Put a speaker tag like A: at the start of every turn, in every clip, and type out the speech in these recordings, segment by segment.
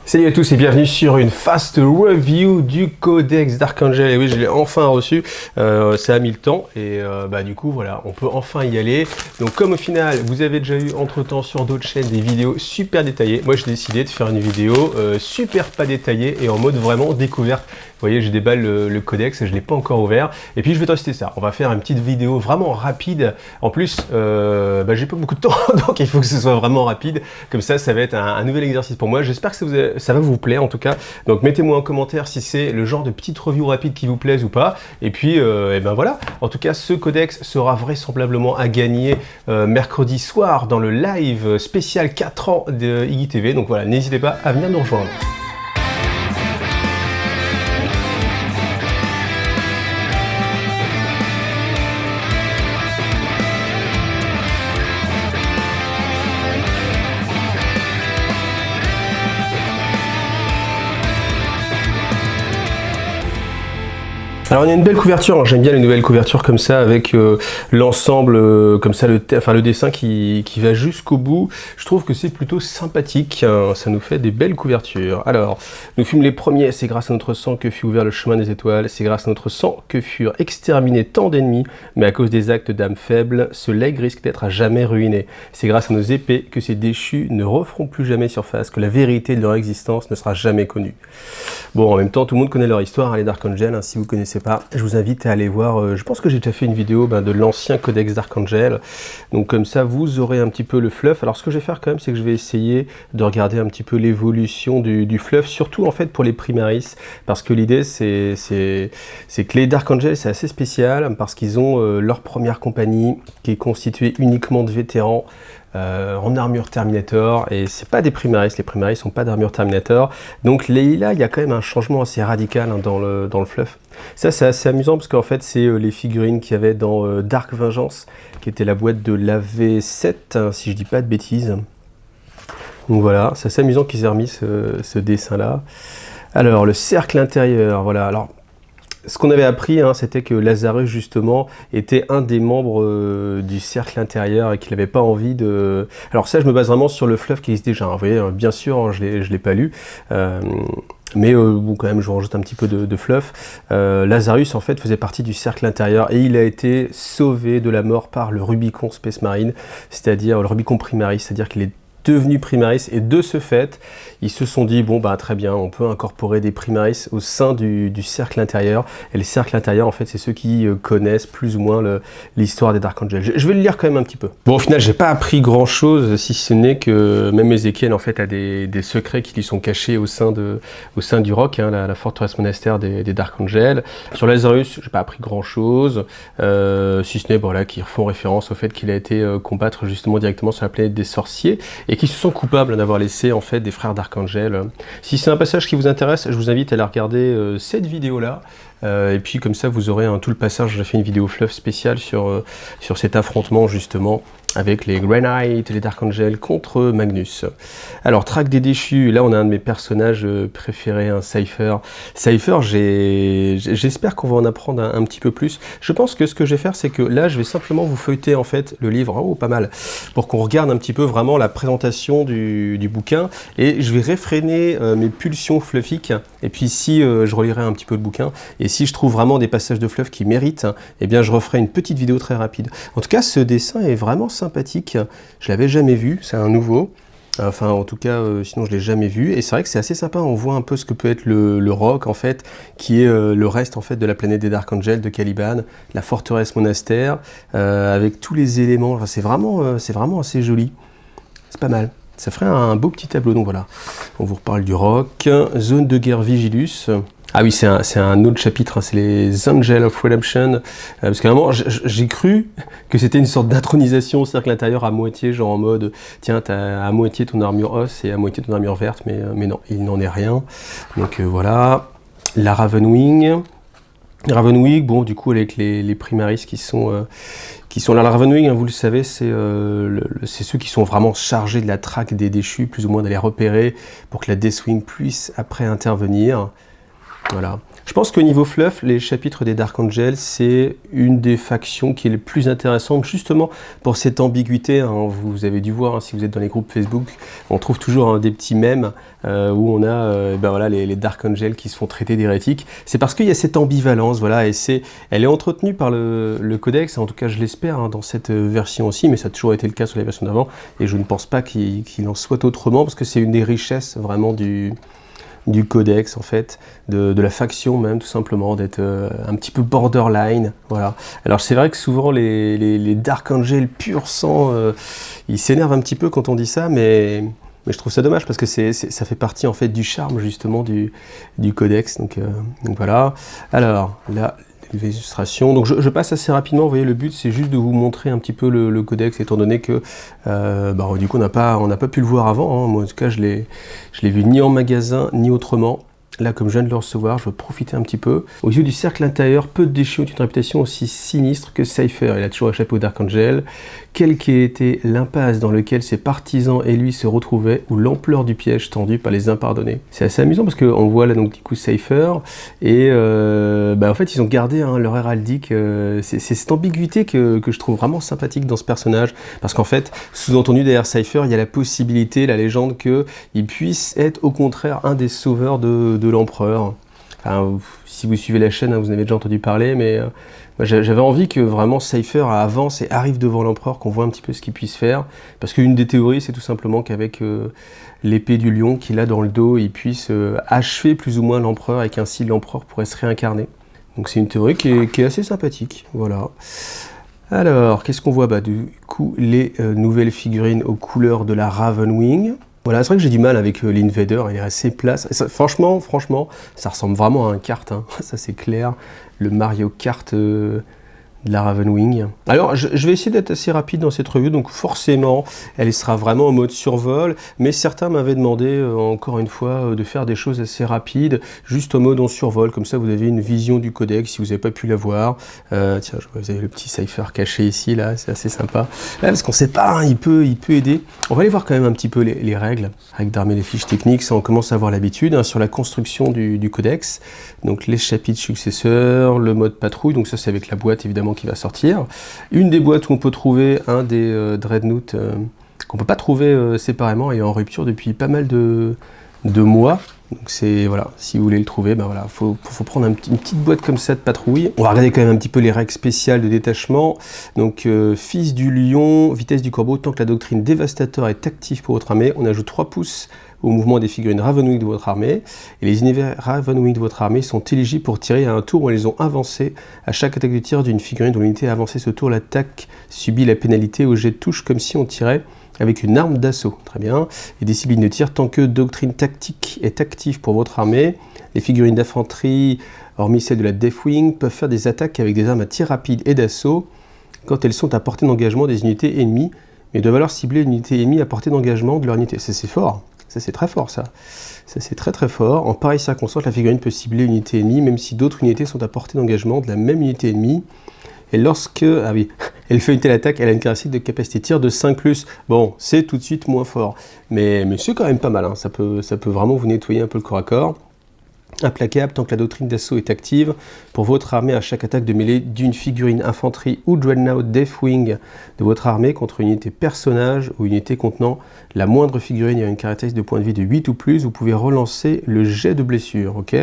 A: Salut à tous et bienvenue sur une fast review du Codex d'Archangel. Et oui, je l'ai enfin reçu, ça a mis le temps et du coup voilà, on peut enfin y aller. Donc comme au final, vous avez déjà eu entre temps sur d'autres chaînes des vidéos super détaillées, moi j'ai décidé de faire une vidéo super pas détaillée et en mode vraiment découverte. Vous voyez, je déballe le codex, je ne l'ai pas encore ouvert. Et puis je vais tester ça. On va faire une petite vidéo vraiment rapide. En plus, j'ai pas beaucoup de temps, donc il faut que ce soit vraiment rapide. Comme ça va être un nouvel exercice pour moi. J'espère que ça va vous plaire en tout cas. Donc mettez-moi en commentaire si c'est le genre de petite review rapide qui vous plaise ou pas. Et puis, voilà. En tout cas, ce codex sera vraisemblablement à gagner mercredi soir dans le live spécial 4 ans de IGTV. Donc voilà, n'hésitez pas à venir nous rejoindre. Alors il y a une belle couverture, hein. J'aime bien les nouvelles couvertures comme ça avec l'ensemble, comme ça le dessin qui va jusqu'au bout. Je trouve que c'est plutôt sympathique, hein. Ça nous fait des belles couvertures. Alors, nous fûmes les premiers, c'est grâce à notre sang que fut ouvert le chemin des étoiles, c'est grâce à notre sang que furent exterminés tant d'ennemis, mais à cause des actes d'âme faibles, ce legs risque d'être à jamais ruiné. C'est grâce à nos épées que ces déchus ne referont plus jamais surface, que la vérité de leur existence ne sera jamais connue. Bon, en même temps, tout le monde connaît leur histoire, les d'Archangel, hein, si vous ne connaissez pas, je vous invite à aller voir, je pense que j'ai déjà fait une vidéo de l'ancien codex d'Archangel, donc comme ça vous aurez un petit peu le fluff. Alors ce que je vais faire quand même, c'est que je vais essayer de regarder un petit peu l'évolution du fluff, surtout en fait pour les primaris, parce que l'idée c'est que les d'Archangel c'est assez spécial, parce qu'ils ont leur première compagnie qui est constituée uniquement de vétérans, en armure Terminator, et c'est pas des primaris, les primaris sont pas d'armure Terminator, donc là il y a quand même un changement assez radical, hein, dans le fluff. Ça c'est assez amusant parce qu'en fait c'est les figurines qu'il y avait dans Dark Vengeance, qui était la boîte de l'AV7, hein, si je dis pas de bêtises. Donc voilà, c'est assez amusant qu'ils aient remis ce dessin là. Alors le cercle intérieur, voilà. Alors ce qu'on avait appris, hein, c'était que Lazarus, justement, était un des membres du cercle intérieur et qu'il n'avait pas envie de... Alors ça, je me base vraiment sur le fluff qui existe déjà, hein. Vous voyez, bien sûr, hein, je ne l'ai pas lu, mais bon, quand même, je vous rajoute un petit peu de fluff. Lazarus, en fait, faisait partie du cercle intérieur et il a été sauvé de la mort par le Rubicon Space Marine, c'est-à-dire le Rubicon Primaris, c'est-à-dire qu'il est devenu Primaris, et de ce fait, ils se sont dit, bon très bien, on peut incorporer des Primaris au sein du cercle intérieur, et le cercle intérieur, en fait, c'est ceux qui connaissent plus ou moins l'histoire des Darkangel. Je vais le lire quand même un petit peu. Bon, au final, j'ai pas appris grand-chose, si ce n'est que même Ézéchiel, en fait, a des secrets qui lui sont cachés au sein du roc, hein, la forteresse monastère des Darkangel. Sur Lazarus, j'ai pas appris grand-chose, si ce n'est, voilà, qu'ils font référence au fait qu'il a été combattre justement directement sur la planète des sorciers, et qui se sont coupables d'avoir laissé en fait des frères d'Archangel. Si c'est un passage qui vous intéresse, je vous invite à aller regarder cette vidéo-là. Et puis comme ça, vous aurez tout le passage. J'ai fait une vidéo fluff spéciale sur cet affrontement justement avec les Grey Knight et les Darkangel contre Magnus. Alors, traque des déchus, là on a un de mes personnages préférés, un Cypher. Cypher, j'espère qu'on va en apprendre un petit peu plus. Je pense que ce que je vais faire, c'est que là je vais simplement vous feuilleter en fait le livre, oh pas mal, pour qu'on regarde un petit peu vraiment la présentation du bouquin, et je vais réfréner mes pulsions fluffiques, et puis si je relirai un petit peu le bouquin, et si je trouve vraiment des passages de fluff qui méritent, eh bien je referai une petite vidéo très rapide. En tout cas, ce dessin est vraiment sympathique, je l'avais jamais vu, c'est un nouveau, enfin en tout cas sinon je l'ai jamais vu, et c'est vrai que c'est assez sympa. On voit un peu ce que peut être le roc en fait, qui est le reste en fait de la planète des Darkangel, de Caliban, la forteresse monastère, avec tous les éléments. Enfin, c'est vraiment assez joli, c'est pas mal. Ça ferait un beau petit tableau. Donc voilà, on vous reparle du roc, zone de guerre Vigilus. Ah oui, c'est un autre chapitre, hein, c'est les Angels of Redemption, parce qu'à un moment, j'ai cru que c'était une sorte d'intronisation au cercle intérieur à moitié, genre en mode, tiens, t'as à moitié ton armure os et à moitié ton armure verte, mais non, il n'en est rien. Donc voilà, la Ravenwing. Ravenwing, bon, du coup, avec les Primaris qui sont là. La Ravenwing, hein, vous le savez, c'est ceux qui sont vraiment chargés de la traque des déchus, plus ou moins d'aller repérer pour que la Deathwing puisse après intervenir. Voilà. Je pense qu'au niveau fluff, les chapitres des Dark Angels, c'est une des factions qui est le plus intéressante, justement pour cette ambiguïté. Hein. Vous avez dû voir, hein, si vous êtes dans les groupes Facebook, on trouve toujours des petits mèmes où on a voilà, les Dark Angels qui se font traiter d'hérétiques. C'est parce qu'il y a cette ambivalence, voilà, et elle est entretenue par le codex, en tout cas je l'espère, hein, dans cette version aussi, mais ça a toujours été le cas sur les versions d'avant, et je ne pense pas qu'il en soit autrement, parce que c'est une des richesses vraiment du codex en fait, de la faction même tout simplement, d'être un petit peu borderline, voilà. Alors c'est vrai que souvent les Dark Angels pur sang, ils s'énervent un petit peu quand on dit ça, mais je trouve ça dommage parce que ça fait partie en fait du charme justement du codex, donc voilà. Alors là, les illustrations. Donc je passe assez rapidement, vous voyez, le but c'est juste de vous montrer un petit peu le codex, étant donné que du coup on n'a pas pu le voir avant, hein. Moi en tout cas je l'ai vu ni en magasin ni autrement. Là, comme je viens de le recevoir, je veux profiter un petit peu. Aux yeux du cercle intérieur, peu de déchets ont une réputation aussi sinistre que Cypher. Il a toujours échappé au Dark Angel. Quelle qu'ait été l'impasse dans laquelle ses partisans et lui se retrouvaient, ou l'ampleur du piège tendu par les impardonnés. C'est assez amusant parce qu'on voit là donc du coup Cypher, et en fait ils ont gardé leur héraldique. C'est cette ambiguïté que je trouve vraiment sympathique dans ce personnage, parce qu'en fait, sous-entendu derrière Cypher, il y a la possibilité, la légende, qu'il puisse être au contraire un des sauveurs de l'empereur. Enfin, si vous suivez la chaîne, hein, vous en avez déjà entendu parler, mais j'avais envie que vraiment Cypher avance et arrive devant l'empereur, qu'on voit un petit peu ce qu'il puisse faire, parce qu'une des théories, c'est tout simplement qu'avec l'épée du lion qu'il a dans le dos, il puisse achever plus ou moins l'empereur, et qu'ainsi l'empereur pourrait se réincarner. Donc c'est une théorie qui est assez sympathique, voilà. Alors, qu'est-ce qu'on voit? Du coup, les nouvelles figurines aux couleurs de la Ravenwing. Voilà, c'est vrai que j'ai du mal avec l'Invader, il est assez plat. Franchement, ça ressemble vraiment à un kart, hein. Ça c'est clair. Le Mario Kart de la Ravenwing. Alors, je vais essayer d'être assez rapide dans cette revue, donc forcément, elle sera vraiment en mode survol, mais certains m'avaient demandé, encore une fois, de faire des choses assez rapides, juste en mode en survol, comme ça vous avez une vision du codex si vous n'avez pas pu la voir. Tiens, vous avez le petit Cypher caché ici, là, c'est assez sympa. Là, parce qu'on ne sait pas, hein, il peut aider. On va aller voir quand même un petit peu les règles d'armer les fiches techniques, ça on commence à avoir l'habitude, hein, sur la construction du codex. Donc les chapitres successeurs, le mode patrouille, donc ça c'est avec la boîte évidemment qui va sortir. Une des boîtes où on peut trouver un des Dreadnought qu'on peut pas trouver séparément et en rupture depuis pas mal de mois. Donc c'est, voilà, si vous voulez le trouver, voilà, faut prendre une petite boîte comme ça de patrouille. On va regarder quand même un petit peu les règles spéciales de détachement. Donc fils du lion, vitesse du corbeau, tant que la doctrine dévastateur est active pour votre armée, on ajoute 3 pouces au mouvement des figurines Ravenwing de votre armée, et les univers Ravenwing de votre armée sont éligibles pour tirer à un tour où elles ont avancé. À chaque attaque de tir d'une figurine dont l'unité a avancé ce tour, l'attaque subit la pénalité au jet de touche comme si on tirait avec une arme d'assaut. Très bien. Et discipline de tir, tant que doctrine tactique est active pour votre armée, les figurines d'infanterie, hormis celles de la Deathwing, peuvent faire des attaques avec des armes à tir rapide et d'assaut quand elles sont à portée d'engagement des unités ennemies, mais doivent alors cibler une unité ennemie à portée d'engagement de leur unité. Ça c'est fort. Ça c'est très fort ça. Ça c'est très fort. En pareille circonstance, la figurine peut cibler une unité ennemie, même si d'autres unités sont à portée d'engagement de la même unité ennemie. Et lorsque elle fait une telle attaque, elle a une caractéristique de capacité tir de 5+. Bon, c'est tout de suite moins fort. Mais c'est quand même pas mal, hein. Ça peut vraiment vous nettoyer un peu le corps à corps. Implacable tant que la doctrine d'assaut est active pour votre armée à chaque attaque de mêlée d'une figurine infanterie ou Dreadnought Deathwing de votre armée contre une unité personnage ou une unité contenant la moindre figurine et une caractéristique de point de vie de 8 ou plus, vous pouvez relancer le jet de blessure. Ok.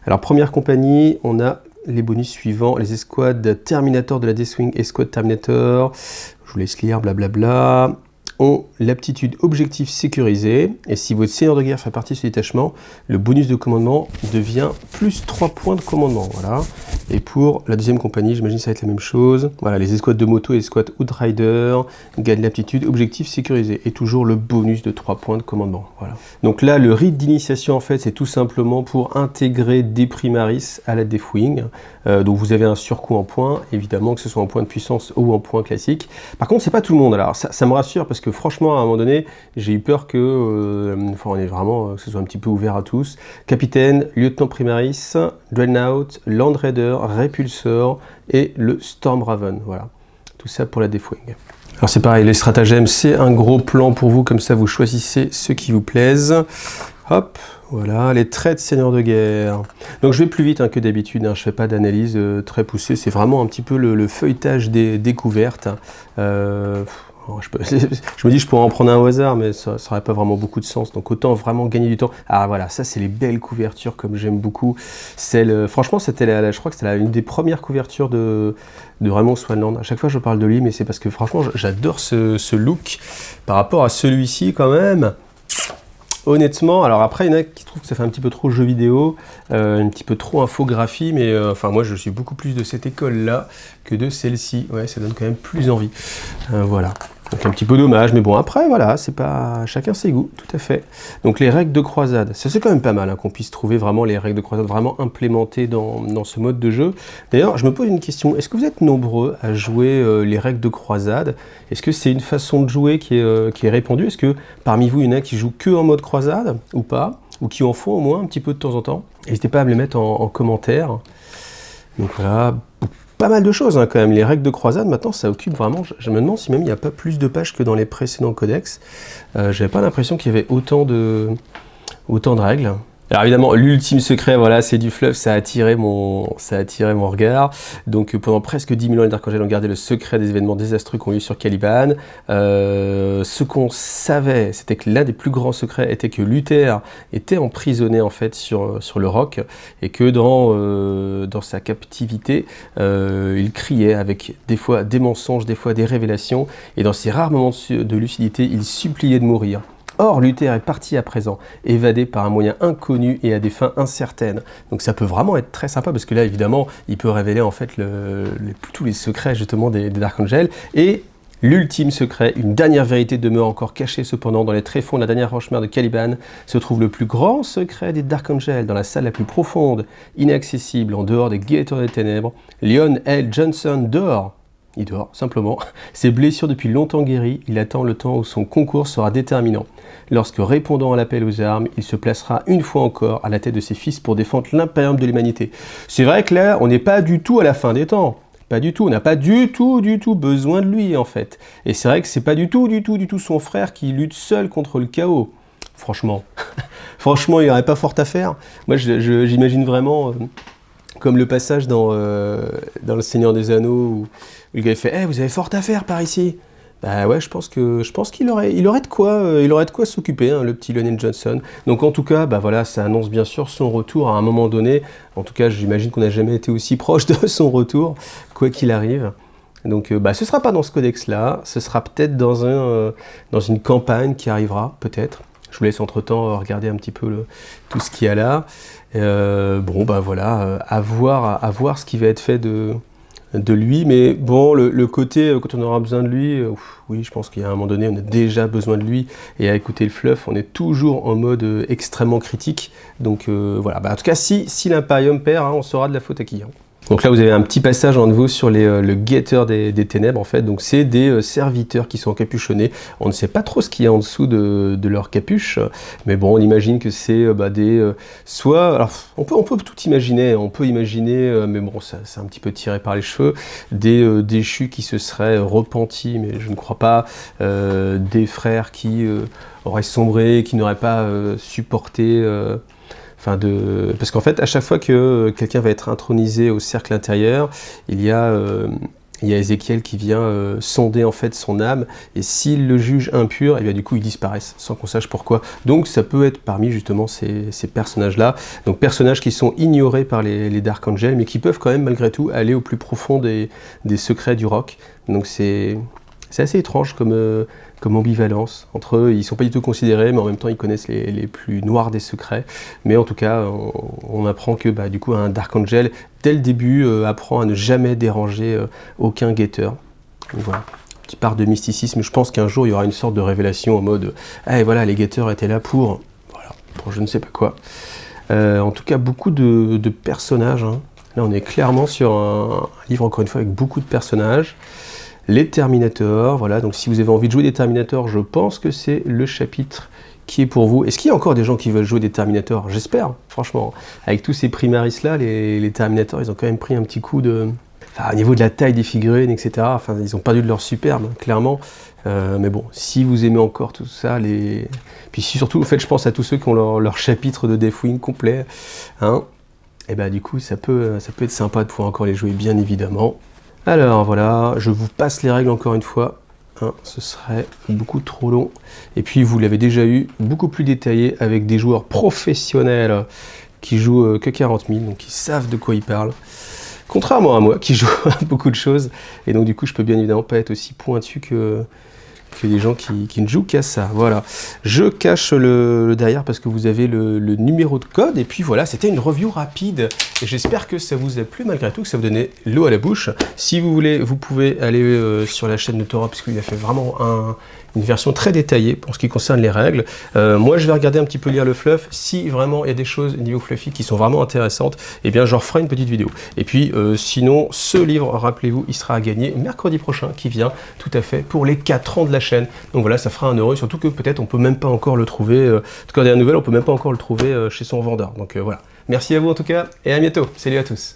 A: Alors première compagnie, on a les bonus suivants, les escouades Terminator de la Deathwing, escouade Terminator, je vous laisse lire, blablabla, ont l'aptitude objectif sécurisée, et si votre seigneur de guerre fait partie de ce détachement, le bonus de commandement devient plus 3 points de commandement, voilà. Et pour la deuxième compagnie, j'imagine que ça va être la même chose, voilà, les escouades de moto et les escouades Outrider gagnent l'aptitude objectif sécurisée, et toujours le bonus de 3 points de commandement, voilà. Donc là, le rite d'initiation, en fait, c'est tout simplement pour intégrer des primaris à la Deathwing, donc vous avez un surcoût en points, évidemment, que ce soit en points de puissance ou en points classiques. Par contre, c'est pas tout le monde, alors ça me rassure, parce que franchement, à un moment donné, j'ai eu peur que, on est vraiment, que ce soit un petit peu ouvert à tous. Capitaine, lieutenant primaris, Dreadnought, Land Raider, Repulsor et le Storm Raven, voilà. Tout ça pour la Deathwing. Alors c'est pareil, les stratagèmes, c'est un gros plan pour vous, comme ça vous choisissez ceux qui vous plaisent. Hop, voilà, les traits de seigneur de guerre. Donc je vais plus vite hein, que d'habitude, hein, je fais pas d'analyse très poussée, c'est vraiment un petit peu le feuilletage des découvertes. Je me dis je pourrais en prendre un au hasard, mais ça n'aurait pas vraiment beaucoup de sens, donc autant vraiment gagner du temps. Ah voilà, ça c'est les belles couvertures comme j'aime beaucoup. Franchement, c'était je crois que c'était une des premières couvertures de Raymond Swanland. À chaque fois je parle de lui, mais c'est parce que franchement j'adore ce look par rapport à celui-ci quand même. Honnêtement, alors après il y en a qui trouvent que ça fait un petit peu trop jeu vidéo, un petit peu trop infographie, mais enfin moi je suis beaucoup plus de cette école-là que de celle-ci. Ouais, ça donne quand même plus envie. Voilà. Donc un petit peu dommage, mais bon après voilà, c'est pas chacun ses goûts, tout à fait. Donc les règles de croisade, ça c'est quand même pas mal hein, qu'on puisse trouver vraiment les règles de croisade vraiment implémentées dans ce mode de jeu. D'ailleurs, je me pose une question, est-ce que vous êtes nombreux à jouer les règles de croisade? Est-ce que c'est une façon de jouer qui est répandue? Est-ce que parmi vous, il y en a qui jouent que en mode croisade ou pas? Ou qui en font au moins un petit peu de temps en temps? N'hésitez pas à me les mettre en commentaire. Donc voilà, pas mal de choses hein, quand même. Les règles de croisade, maintenant, ça occupe vraiment... Je me demande si même il n'y a pas plus de pages que dans les précédents codex. J'avais pas l'impression qu'il y avait autant de règles. Alors évidemment, l'ultime secret, voilà, c'est du fluff, ça a attiré mon regard. Donc pendant presque 10 000 ans, les Dark Angels ont gardé le secret des événements désastreux qui ont eu sur Caliban. Ce qu'on savait, c'était que l'un des plus grands secrets était que Luther était emprisonné en fait sur le roc et que dans sa captivité, il criait avec des fois des mensonges, des fois des révélations, et dans ces rares moments de lucidité, il suppliait de mourir. Or, Luther est parti à présent, évadé par un moyen inconnu et à des fins incertaines. Donc ça peut vraiment être très sympa, parce que là, évidemment, il peut révéler en fait tous les secrets justement des Dark Angels. Et l'ultime secret, une dernière vérité demeure encore cachée cependant dans les tréfonds de la dernière roche-mère de Caliban, se trouve le plus grand secret des Dark Angels, dans la salle la plus profonde, inaccessible, en dehors des guetteurs des ténèbres. Leon L. Johnson dort. Il dort, simplement. Ses blessures depuis longtemps guéries, il attend le temps où son concours sera déterminant. Lorsque, répondant à l'appel aux armes, il se placera une fois encore à la tête de ses fils pour défendre l'impérium de l'humanité. C'est vrai que là, on n'est pas du tout à la fin des temps. Pas du tout, on n'a pas du tout besoin de lui, en fait. Et c'est vrai que c'est pas du tout son frère qui lutte seul contre le chaos. Franchement. Franchement, il n'y aurait pas fort à faire. Moi, j'imagine vraiment... comme le passage dans Le Seigneur des Anneaux où le gars fait hey, vous avez fort à faire par ici. Bah ouais, je pense qu'il aurait de quoi s'occuper, hein, le petit Lionel Johnson. Donc en tout cas, bah voilà, ça annonce bien sûr son retour à un moment donné. En tout cas, j'imagine qu'on n'a jamais été aussi proche de son retour, quoi qu'il arrive. Donc bah, ce ne sera pas dans ce codex-là, ce sera peut-être dans une campagne qui arrivera, peut-être. Je vous laisse entre-temps regarder un petit peu tout ce qu'il y a là. Bon, bah voilà, à voir ce qui va être fait de lui. Mais bon, le côté, quand on aura besoin de lui, oui, je pense qu'il y a un moment donné, on a déjà besoin de lui. Et à écouter le fluff, on est toujours en mode extrêmement critique. Donc voilà, bah, en tout cas, si l'Imperium perd, hein, on saura de la faute à qui. Hein. Donc là, vous avez un petit passage en nouveau sur le guetteur des ténèbres, en fait. Donc c'est des serviteurs qui sont encapuchonnés. On ne sait pas trop ce qu'il y a en dessous de leur capuche, mais bon, on imagine que c'est soit... Alors, on peut tout imaginer, mais bon, c'est un petit peu tiré par les cheveux, des déchus qui se seraient repentis, mais je ne crois pas, des frères qui auraient sombré, qui n'auraient pas supporté... Parce qu'en fait, à chaque fois que quelqu'un va être intronisé au cercle intérieur, il y a Ézéchiel qui vient sonder en fait son âme, et s'il le juge impur, et bien du coup ils disparaissent, sans qu'on sache pourquoi. Donc ça peut être parmi justement ces personnages-là, donc personnages qui sont ignorés par les Dark Angels, mais qui peuvent quand même malgré tout aller au plus profond des secrets du roc. Donc c'est assez étrange comme ambivalence entre eux. Ils ne sont pas du tout considérés, mais en même temps ils connaissent les plus noirs des secrets. Mais en tout cas, on apprend que du coup un Dark Angel, dès le début, apprend à ne jamais déranger aucun guetteur. Donc voilà, petit part de mysticisme. Je pense qu'un jour il y aura une sorte de révélation en mode et voilà, les guetteurs étaient là pour je ne sais pas quoi. En tout cas, beaucoup de personnages. Hein. Là, on est clairement sur un livre, encore une fois, avec beaucoup de personnages. Les Terminators, voilà, donc si vous avez envie de jouer des Terminators, je pense que c'est le chapitre qui est pour vous. Est-ce qu'il y a encore des gens qui veulent jouer des Terminators? J'espère, franchement. Avec tous ces primaris-là, les Terminators, ils ont quand même pris un petit coup de Enfin, au niveau de la taille des figurines, etc. Enfin, ils ont perdu de leur superbe, clairement. Mais bon, si vous aimez encore tout ça, puis si surtout, en fait, je pense à tous ceux qui ont leur chapitre de Deathwing complet, hein, et ben du coup, ça peut être sympa de pouvoir encore les jouer, bien évidemment. Alors voilà, je vous passe les règles encore une fois. Hein, ce serait beaucoup trop long. Et puis, vous l'avez déjà eu, beaucoup plus détaillé avec des joueurs professionnels qui jouent que 40 000, donc ils savent de quoi ils parlent. Contrairement à moi, qui joue à beaucoup de choses, et donc du coup, je peux bien évidemment pas être aussi pointu que des gens qui ne jouent qu'à ça. Voilà. Je cache le derrière parce que vous avez le numéro de code, et puis voilà, c'était une review rapide, et j'espère que ça vous a plu malgré tout, que ça vous donnait l'eau à la bouche. Si vous voulez, vous pouvez aller sur la chaîne de Thora, parce qu'il a fait vraiment une version très détaillée pour ce qui concerne les règles. Moi, je vais regarder un petit peu lire le fluff. Si vraiment il y a des choses niveau fluffy qui sont vraiment intéressantes, eh bien, je referai une petite vidéo. Et puis, sinon, ce livre, rappelez-vous, il sera à gagner mercredi prochain, qui vient tout à fait pour les 4 ans de la chaîne. Donc voilà, ça fera 1 €, surtout que peut-être on peut même pas encore le trouver. En tout cas, dernière nouvelle, on peut même pas encore le trouver chez son vendeur. Donc voilà. Merci à vous en tout cas, et à bientôt. Salut à tous.